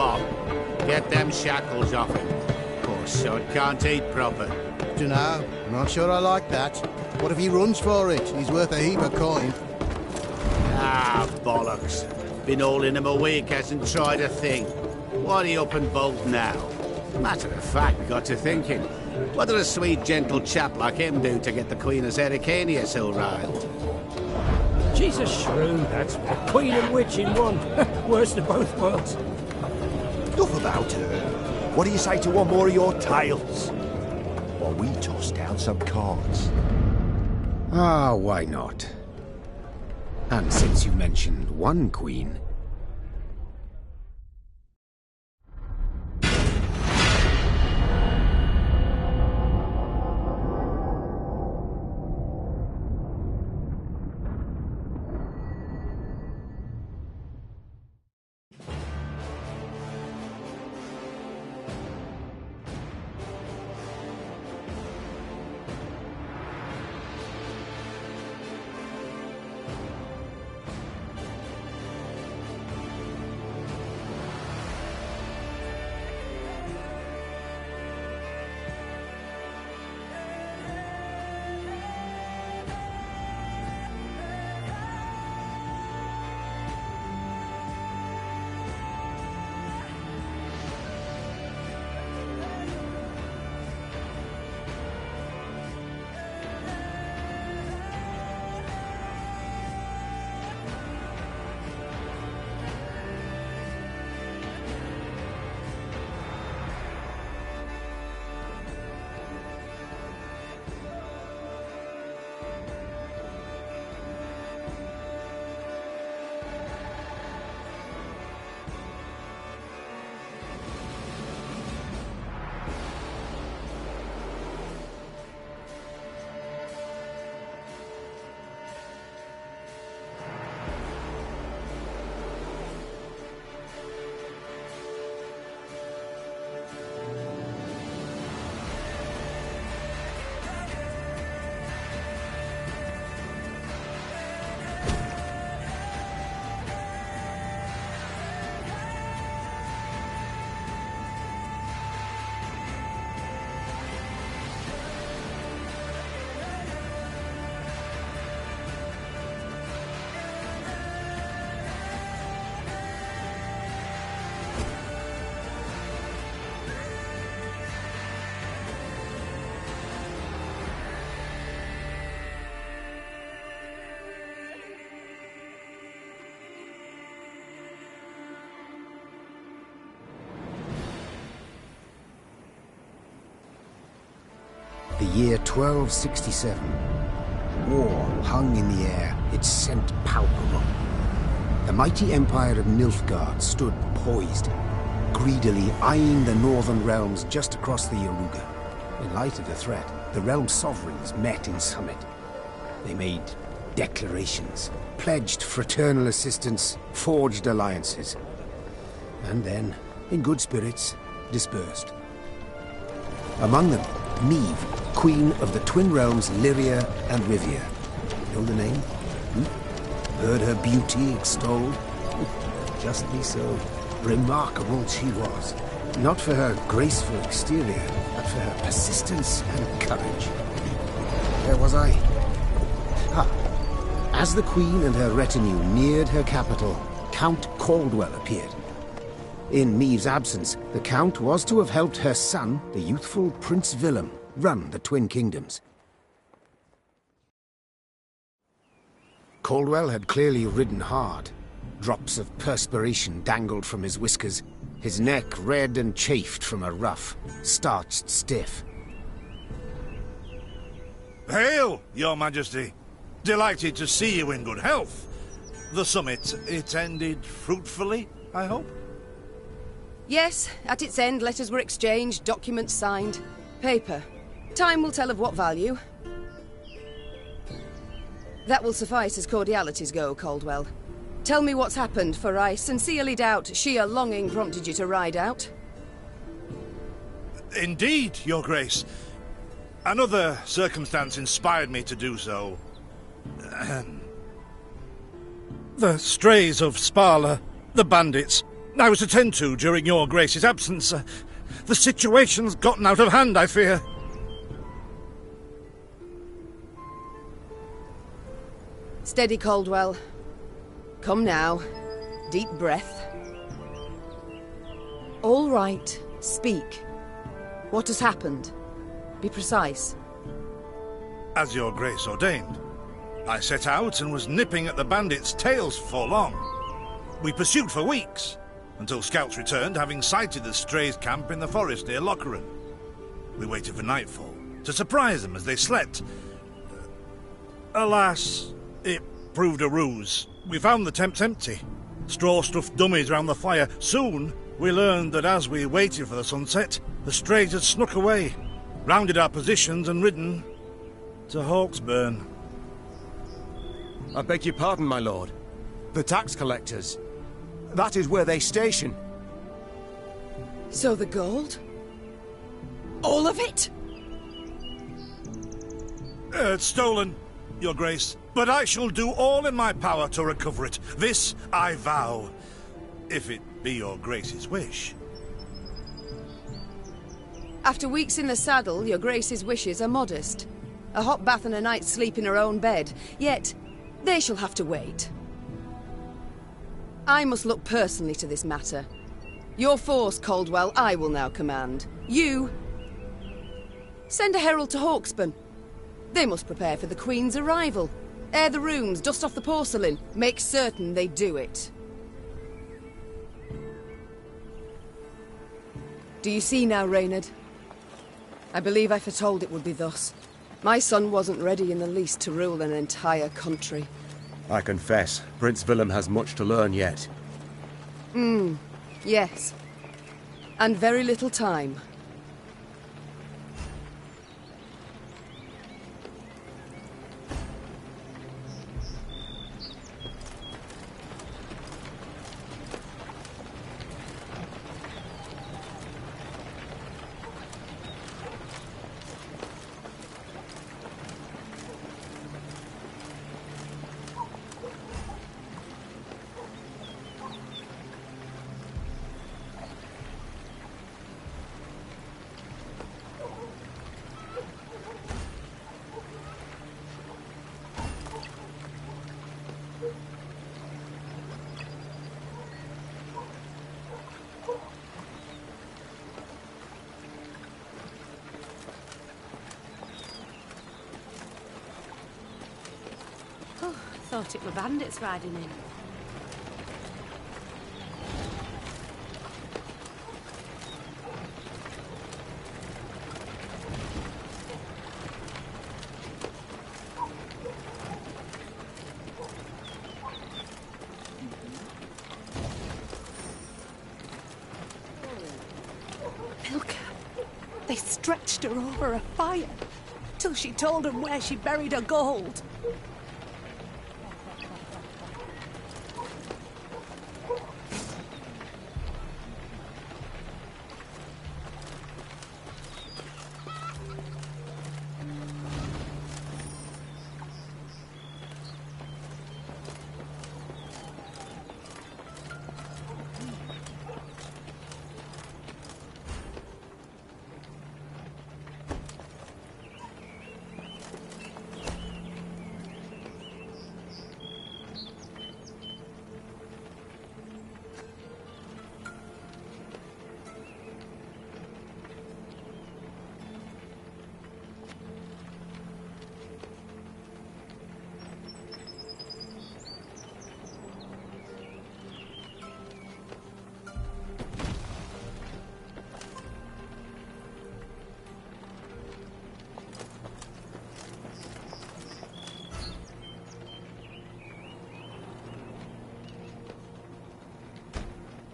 on. Get them shackles off him. Poor sod can't eat proper. Dunno. Not sure I like that. What if he runs for it? He's worth a heap of coin. Ah, bollocks. Been hauling him a week, hasn't tried a thing. Why'd he up and bolt now? Matter of fact, got to thinking. What'd a sweet, gentle chap like him do to get the Queen of Zerrikania so riled? She's a shrew, that's what. Queen and witch in one. Worst of both worlds. Enough about her. What do you say to one more of your tales? While we toss down some cards. Ah, why not? And since you mentioned one queen... The year 1267. War hung in the air, its scent palpable. The mighty empire of Nilfgaard stood poised, greedily eyeing the northern realms just across the Yaruga. In light of the threat, the realm's sovereigns met in summit. They made declarations, pledged fraternal assistance, forged alliances, and then, in good spirits, dispersed. Among them, Neve, Queen of the Twin Realms Lyria and Rivia. Know the name? Heard her beauty extolled? Justly so. Remarkable she was. Not for her graceful exterior, but for her persistence and courage. Where was I? As the Queen and her retinue neared her capital, Count Caldwell appeared. In Neve's absence, the Count was to have helped her son, the youthful Prince Willem, run the Twin Kingdoms. Caldwell had clearly ridden hard. Drops of perspiration dangled from his whiskers, his neck red and chafed from a ruff, starched stiff. Hail, Your Majesty! Delighted to see you in good health. The summit, it ended fruitfully, I hope? Yes, at its end, letters were exchanged, documents signed. Paper. Time will tell of what value. That will suffice as cordialities go, Caldwell. Tell me what's happened, for I sincerely doubt sheer longing prompted you to ride out. Indeed, Your Grace. Another circumstance inspired me to do so. The strays of Sparla, the bandits, I was to tend to during your Grace's absence. The situation's gotten out of hand, I fear. Steady, Caldwell. Come now. Deep breath. All right. Speak. What has happened? Be precise. As your Grace ordained, I set out and was nipping at the bandits' tails for long. We pursued for weeks, until scouts returned, having sighted the strays' camp in the forest near Lochran. We waited for nightfall to surprise them as they slept. Alas, it proved a ruse. We found the tents empty, straw-stuffed dummies round the fire. Soon, we learned that as we waited for the sunset, the strays had snuck away, rounded our positions and ridden to Hawksburn. I beg your pardon, my lord. The tax collectors. That is where they station. So the gold? All of it? It's stolen, your Grace, but I shall do all in my power to recover it. This I vow, if it be your Grace's wish. After weeks in the saddle, your Grace's wishes are modest. A hot bath and a night's sleep in her own bed. Yet, they shall have to wait. I must look personally to this matter. Your force, Caldwell, I will now command. You... send a herald to Hawksburn. They must prepare for the Queen's arrival. Air the rooms, dust off the porcelain. Make certain they do it. Do you see now, Reynard? I believe I foretold it would be thus. My son wasn't ready in the least to rule an entire country. I confess, Prince Willem has much to learn yet. Yes. And very little time. Thought it were bandits riding in. Milka, they stretched her over a fire till she told them where she buried her gold.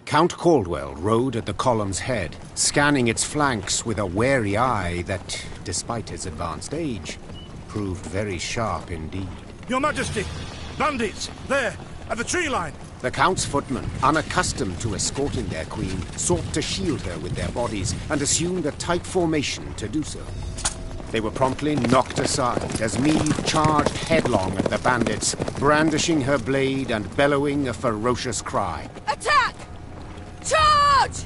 Count Caldwell rode at the column's head, scanning its flanks with a wary eye that, despite his advanced age, proved very sharp indeed. Your Majesty! Bandits! There! At the tree line! The Count's footmen, unaccustomed to escorting their queen, sought to shield her with their bodies and assumed a tight formation to do so. They were promptly knocked aside as Meade charged headlong at the bandits, brandishing her blade and bellowing a ferocious cry. Attack! Charge!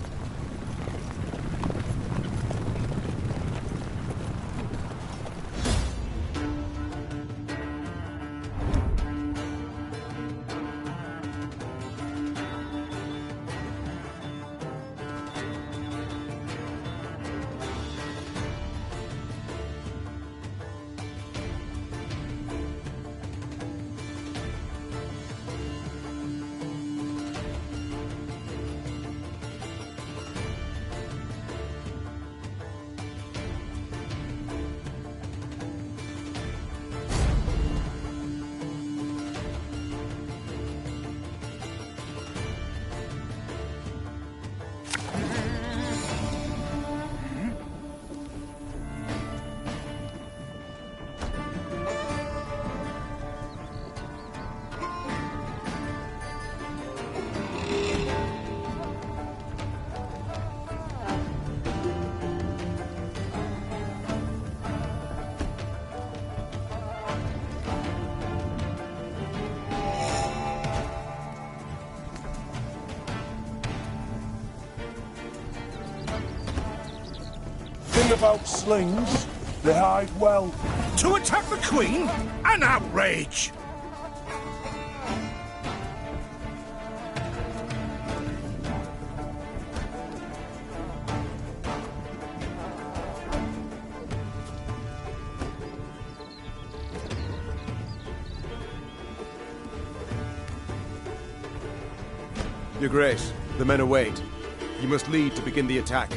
About slings, they hide well. To attack the Queen? An outrage! Your Grace, the men await. You must lead to begin the attack.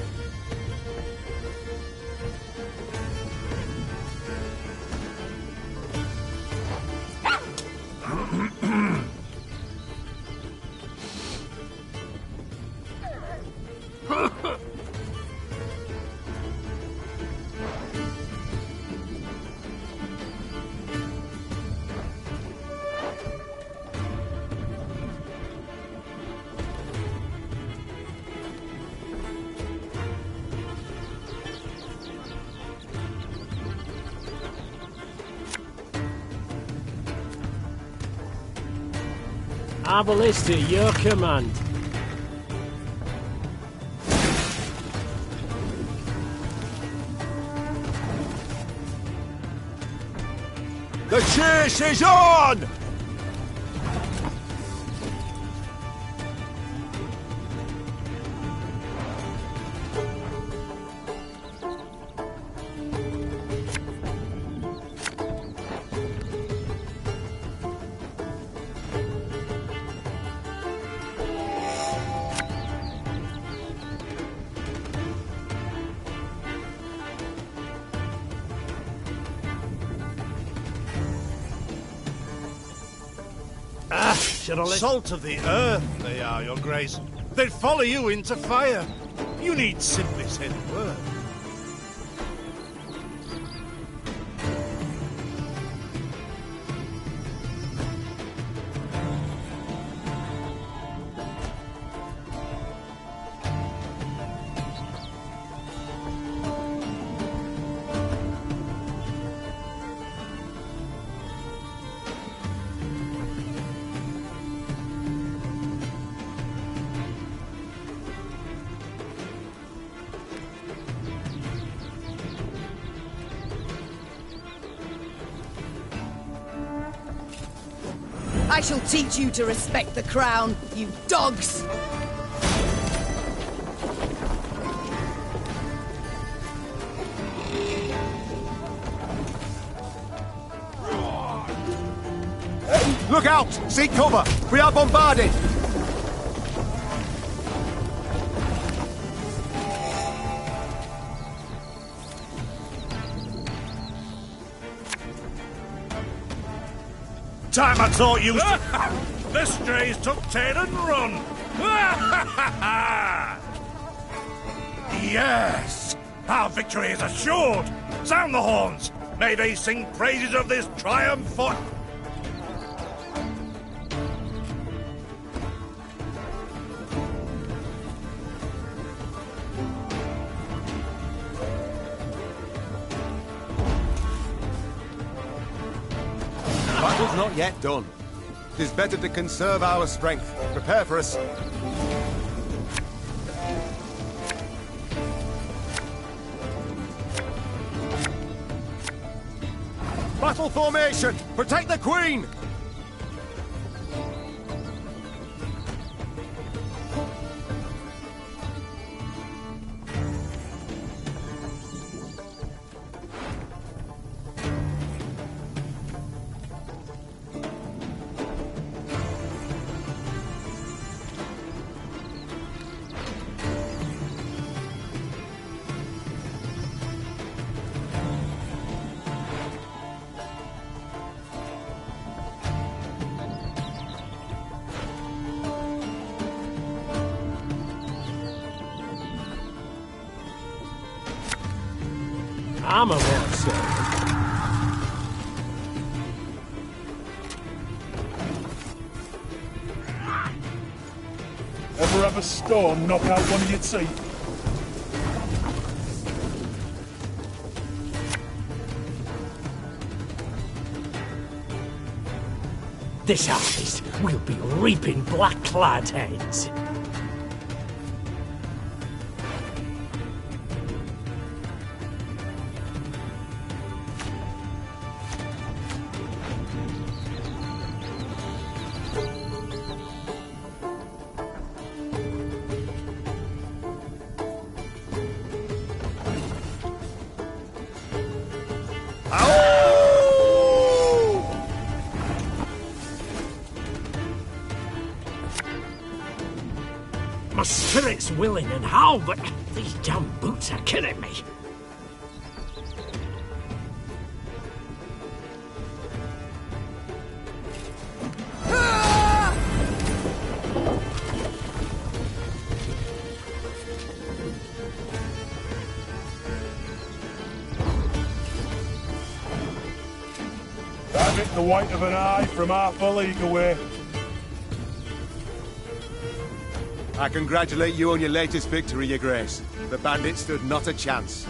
Our ballista, your command. The chase is on! Salt of the earth, they are, Your Grace. They'd follow you into fire. You need simply say the word. I shall teach you to respect the crown, you dogs! Look out! Seek cover! We are bombarded! Time I taught you the strays took tail and run! Yes! Our victory is assured! Sound the horns! May they sing praises of this triumph for... Battle's not yet done. It is better to conserve our strength. Prepare for us. Battle formation! Protect the Queen! I'm a man, sir. Ever have a storm knock out one of your teeth? This harvest, we'll be reaping black-clad heads. My spirit's willing and how, but these damn boots are killing me. That bit the white of an eye from half a league away. I congratulate you on your latest victory, Your Grace. The bandits stood not a chance.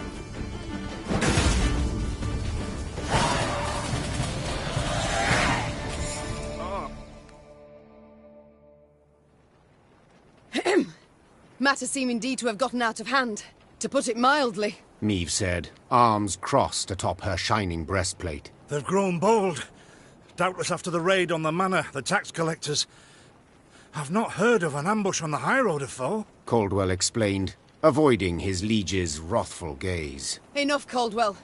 Matters seem indeed to have gotten out of hand, to put it mildly. Meave said, arms crossed atop her shining breastplate. They've grown bold. Doubtless after the raid on the manor, the tax collectors. I've not heard of an ambush on the high road afore. Caldwell explained, avoiding his liege's wrathful gaze. Enough, Caldwell.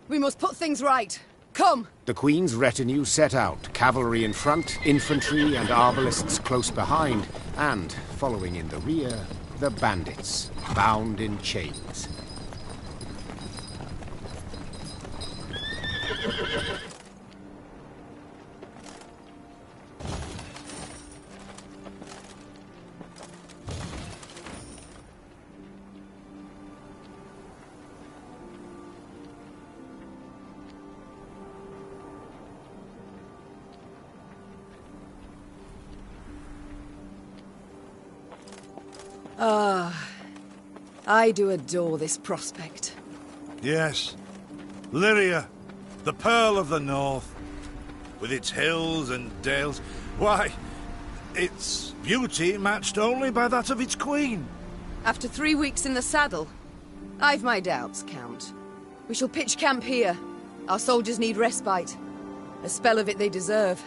We must put things right. Come! The Queen's retinue set out, cavalry in front, infantry and arbalists close behind, and, following in the rear, the bandits, bound in chains. I do adore this prospect. Yes. Lyria, the Pearl of the North. With its hills and dales. Why, its beauty matched only by that of its queen. After 3 weeks in the saddle, I've my doubts, Count. We shall pitch camp here. Our soldiers need respite. A spell of it they deserve.